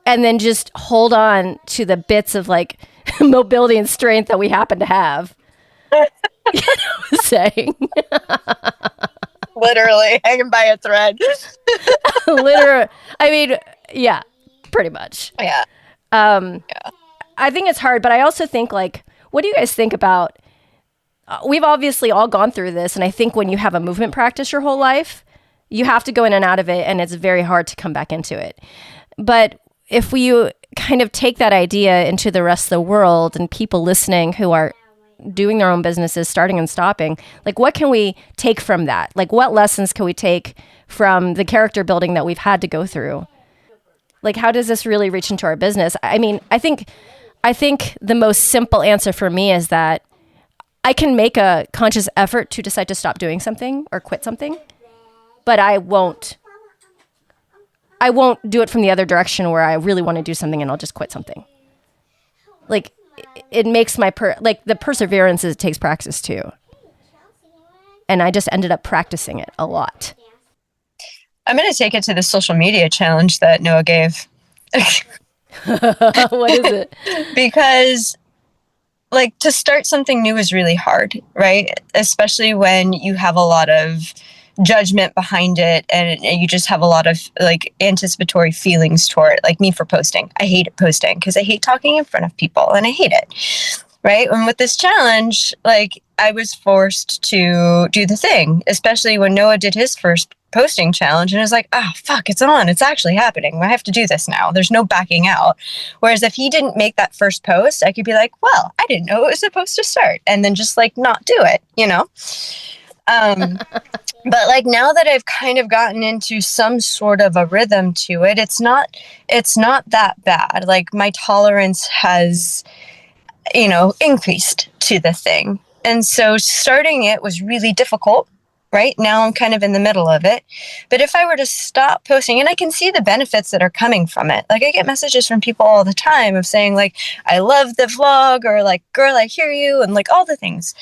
and then just hold on to the bits of like mobility and strength that we happen to have. You know what I'm saying? Literally hanging by a thread. Literally. I mean, yeah, pretty much. Yeah. I think it's hard, but I also think like, what do you guys think about, we've obviously all gone through this. And I think when you have a movement practice your whole life, you have to go in and out of it. And it's very hard to come back into it. But if you kind of take that idea into the rest of the world and people listening who are doing their own businesses, starting and stopping, like what can we take from that? Like what lessons can we take from the character building that we've had to go through? Like, how does this really reach into our business? I mean, I think the most simple answer for me is that I can make a conscious effort to decide to stop doing something or quit something, but I won't do it from the other direction where I really want to do something and I'll just quit something. Like, it makes the perseverance it takes practice too. And I just ended up practicing it a lot. I'm going to take it to the social media challenge that Noah gave. What is it? Because like to start something new is really hard, right? Especially when you have a lot of judgment behind it and you just have a lot of like anticipatory feelings toward it. Like me for posting. I hate posting because I hate talking in front of people and I hate it. Right. And with this challenge, like I was forced to do the thing, especially when Noah did his first posting challenge and it was like, oh, fuck, it's on. It's actually happening. I have to do this now. There's no backing out. Whereas if he didn't make that first post, I could be like, well, I didn't know it was supposed to start and then just like not do it, you know? But like now that I've kind of gotten into some sort of a rhythm to it, it's not that bad. Like my tolerance has, increased to the thing. And so starting it was really difficult. Right now I'm kind of in the middle of it. But if I were to stop posting, and I can see the benefits that are coming from it. Like I get messages from people all the time of saying like, I love the vlog, or like, girl, I hear you, and like all the things.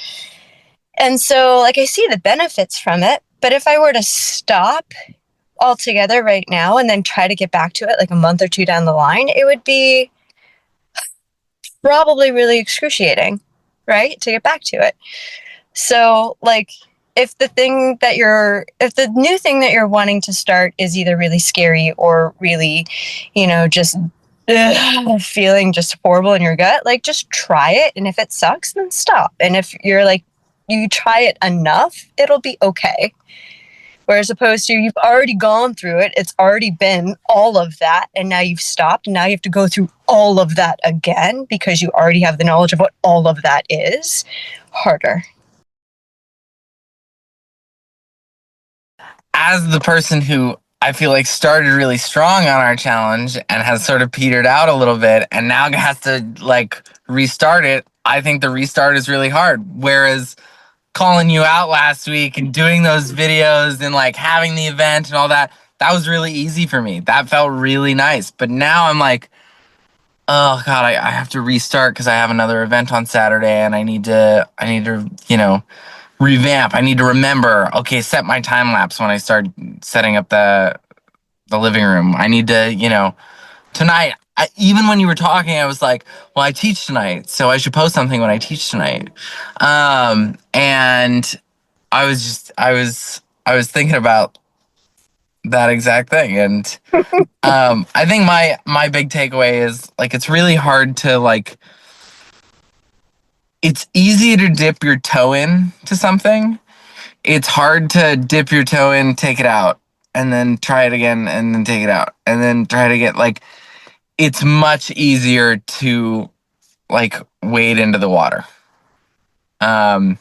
And so like I see the benefits from it. But if I were to stop altogether right now and then try to get back to it like a month or two down the line, it would be probably really excruciating, right? To get back to it. So like if the new thing that you're wanting to start is either really scary or really, just feeling just horrible in your gut, like just try it. And if it sucks, then stop. And if you're like, you try it enough, it'll be okay. Whereas opposed to you've already gone through it. It's already been all of that. And now you've stopped. And now you have to go through all of that again because you already have the knowledge of what all of that is. Harder. As the person who I feel like started really strong on our challenge and has sort of petered out a little bit and now has to like restart it, I think the restart is really hard. Whereas calling you out last week and doing those videos and like having the event and all that, that was really easy for me. That felt really nice. But now I'm like, oh God, I have to restart because I have another event on Saturday and I need to, revamp. I need to remember, okay, set my time lapse when I start setting up the living room. I need to, tonight, even when you were talking, I was like, well, I teach tonight, so I should post something when I teach tonight. And I was thinking about that exact thing. And I think my big takeaway is like, it's really hard to like, it's easy to dip your toe in to something. It's hard to dip your toe in, take it out, and then try it again, and then take it out, and then try it again. Like, it's much easier to like wade into the water. And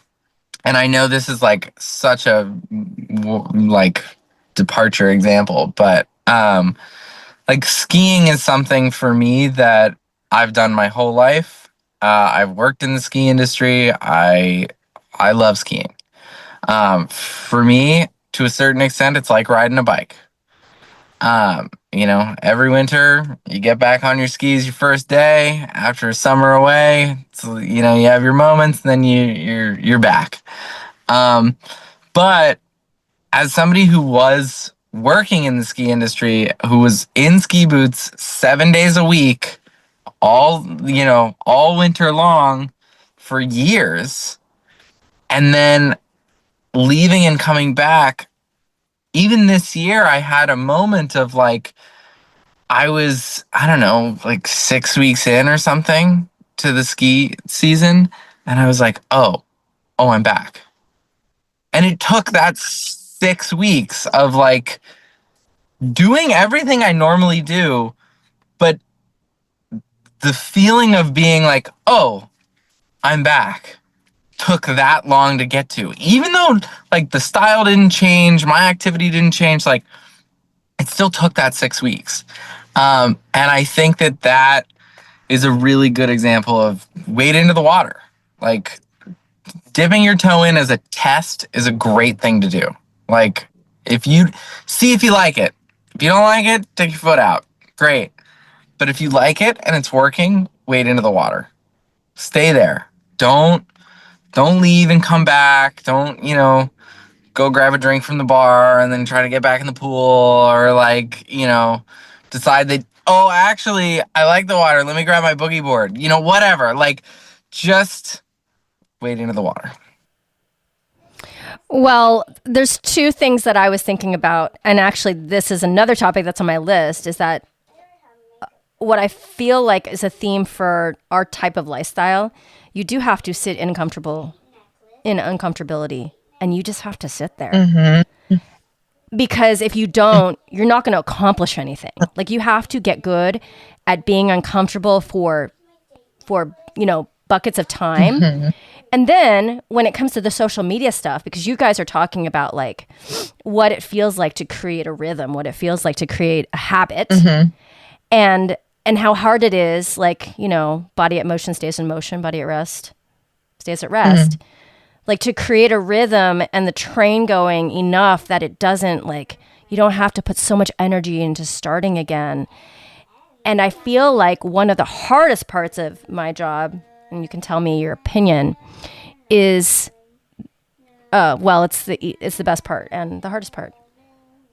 I know this is like such a like departure example, but like skiing is something for me that I've done my whole life. I've worked in the ski industry. I love skiing. For me, to a certain extent, it's like riding a bike. Every winter you get back on your skis your first day after summer away. So, you have your moments, and then you're back. But as somebody who was working in the ski industry, who was in ski boots 7 days a week, all winter long for years, and then leaving and coming back, even this year, I had a moment of like, I was, I don't know, like 6 weeks in or something to the ski season. And I was like, oh, I'm back. And it took that 6 weeks of like doing everything I normally do, but the feeling of being like, oh, I'm back, took that long to get to. Even though like the style didn't change, my activity didn't change, like it still took that 6 weeks. And I think that is a really good example of wade into the water. Like dipping your toe in as a test is a great thing to do. Like if you like it. If you don't like it, take your foot out. Great. But if you like it and it's working, wade into the water. Stay there. Don't leave and come back. Don't, go grab a drink from the bar and then try to get back in the pool, or like, decide that, oh, actually, I like the water. Let me grab my boogie board. Whatever. Like, just wade into the water. Well, there's two things that I was thinking about. And actually, this is another topic that's on my list, is that what I feel like is a theme for our type of lifestyle. You do have to sit in uncomfortability, and you just have to sit there. Mm-hmm. Because if you don't, you're not going to accomplish anything. Like, you have to get good at being uncomfortable for buckets of time. Mm-hmm. And then when it comes to the social media stuff, because you guys are talking about like what it feels like to create a rhythm, what it feels like to create a habit, mm-hmm. and how hard it is, like, body at motion stays in motion, body at rest stays at rest. Mm-hmm. Like, to create a rhythm and the train going enough that it doesn't, like, you don't have to put so much energy into starting again. And I feel like one of the hardest parts of my job, and you can tell me your opinion, is, it's the best part and the hardest part,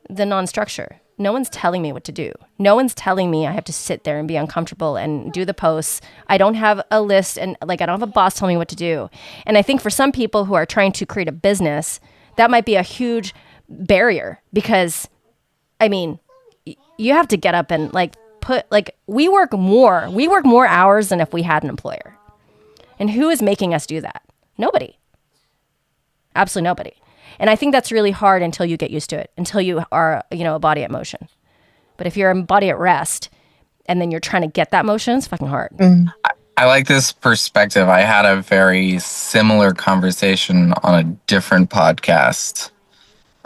the non-structure. No one's telling me what to do. No one's telling me I have to sit there and be uncomfortable and do the posts. I don't have a list, and like, I don't have a boss telling me what to do. And I think for some people who are trying to create a business, that might be a huge barrier, because I mean, you have to get up and like we work more hours than if we had an employer. And who is making us do that? Nobody. Absolutely nobody. And I think that's really hard until you get used to it, until you are, a body at motion. But if you're a body at rest and then you're trying to get that motion, it's fucking hard. I like this perspective. I had a very similar conversation on a different podcast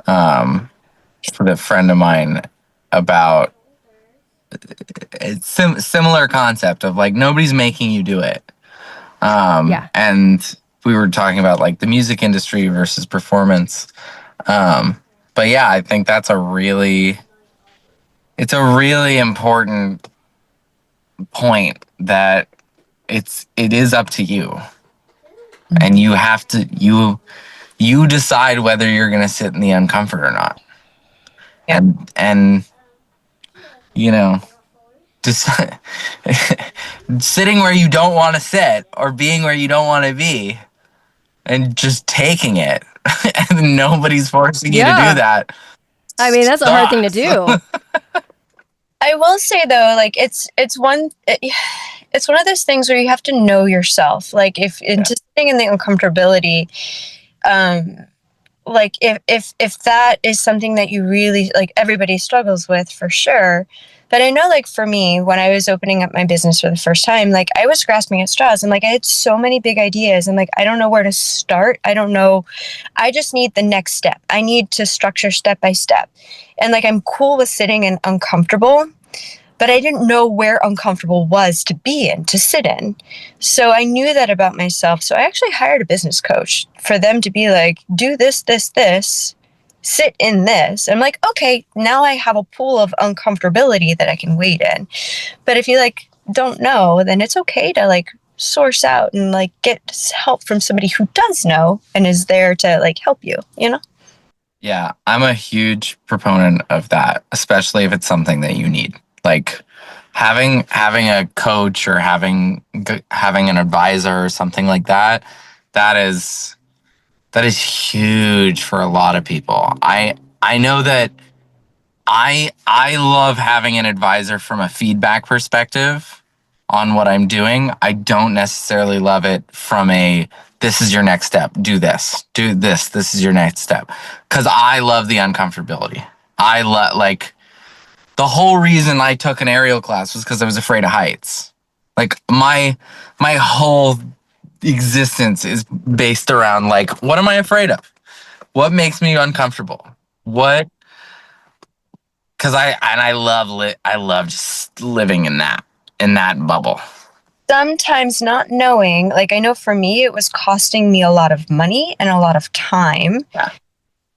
with a friend of mine about similar concept of like nobody's making you do it. And we were talking about like the music industry versus performance. But yeah, I think that's a really important point that it is up to you. And you have to, you decide whether you're going to sit in the uncomfort or not. Yeah. And just sitting where you don't want to sit or being where you don't want to be and just taking it and nobody's forcing you to do that. I mean, that's a hard thing to do. I will say though, like it's one of those things where you have to know yourself. Like if into sitting in the uncomfortability, like if that is something that you really like, everybody struggles with for sure. But I know, like, for me, when I was opening up my business for the first time, like, I was grasping at straws and, like, I had so many big ideas and, like, I don't know where to start. I don't know. I just need the next step. I need to structure step by step. And, like, I'm cool with sitting in uncomfortable, but I didn't know where uncomfortable was to be in, to sit in. So I knew that about myself. So I actually hired a business coach for them to be like, do this, this, this. Sit in this. I'm like, okay, now I have a pool of uncomfortability that I can wade in. But if you like don't know, then it's okay to like source out and like get help from somebody who does know and is there to like help you, Yeah, I'm a huge proponent of that, especially if it's something that you need. Like having a coach or having an advisor or something like that, that is huge for a lot of people. I know that I love having an advisor from a feedback perspective on what I'm doing. I don't necessarily love it from this is your next step. Do this. This is your next step. Because I love the uncomfortability. I like the whole reason I took an aerial class was because I was afraid of heights. Like my whole existence is based around like, what am I afraid of? What makes me uncomfortable? Because I love just living in that bubble. Sometimes not knowing, like I know for me, it was costing me a lot of money and a lot of time. Yeah.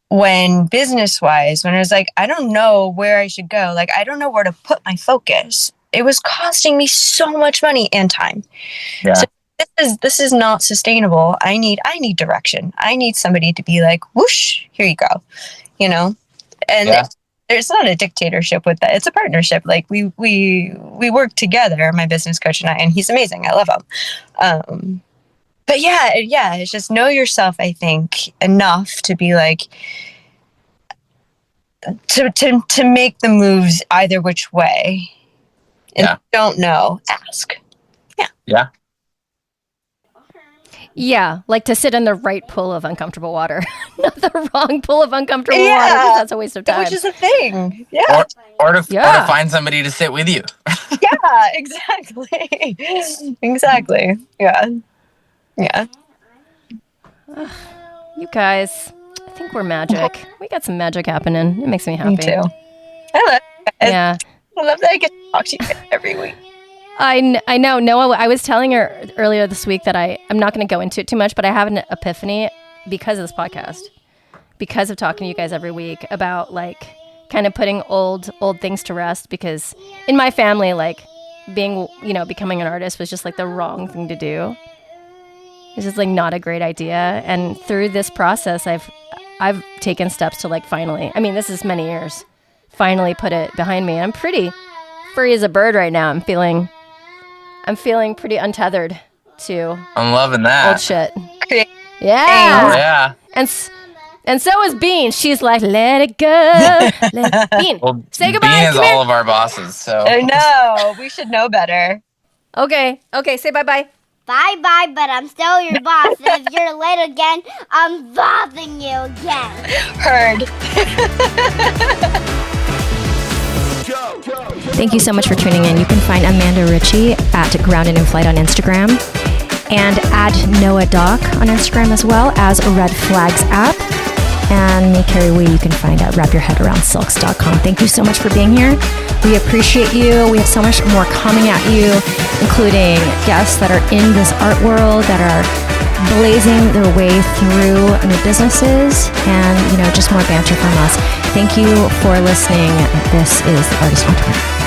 When business-wise, when I was like, I don't know where I should go. Like, I don't know where to put my focus. It was costing me so much money and time. Yeah. So this is not sustainable. I need direction. I need somebody to be like, whoosh, here you go, And there's not a dictatorship with that. It's a partnership. Like we work together, my business coach and I, and he's amazing. I love him. But yeah, it's just know yourself. I think enough to be like to make the moves either which way. And if you don't know, ask. Yeah. Yeah. Yeah, like to sit in the right pool of uncomfortable water, not the wrong pool of uncomfortable water, because that's a waste of time. Which is a thing. Yeah. Or to find somebody to sit with you. Yeah, exactly. Exactly. Yeah. Yeah. You guys, I think we're magic. We got some magic happening. It makes me happy. Me too. I love it. Yeah. I love that I get to talk to you every week. I know. Noah, I was telling her earlier this week that I'm not going to go into it too much, but I have an epiphany because of this podcast, because of talking to you guys every week about like kind of putting old things to rest, because in my family, like being, becoming an artist was just like the wrong thing to do. It's just like not a great idea. And through this process, I've taken steps to like finally, this is many years, finally put it behind me. I'm pretty free as a bird right now. I'm feeling pretty untethered to I'm loving that. old shit. Great. Yeah. Oh, yeah. And And so is Bean. She's like, let it go. Bean, Well, say goodbye. Bean is Come here. all of our bosses, so. I know. We should know better. Okay, say bye-bye. Bye-bye, but I'm still your boss. And if you're late again, I'm bossing you again. Heard. Thank you so much for tuning in. You can find Amanda Ritchie at Grounded in Flight on Instagram and at Noah Doc on Instagram as well as Red Flags app. And me, Kerry Wee, you can find at wrapyourheadaroundsilks.com. Thank you so much for being here. We appreciate you. We have so much more coming at you, including guests that are in this art world, that are blazing their way through new businesses, and, just more banter from us. Thank you for listening. This is The Artist Entrepreneur.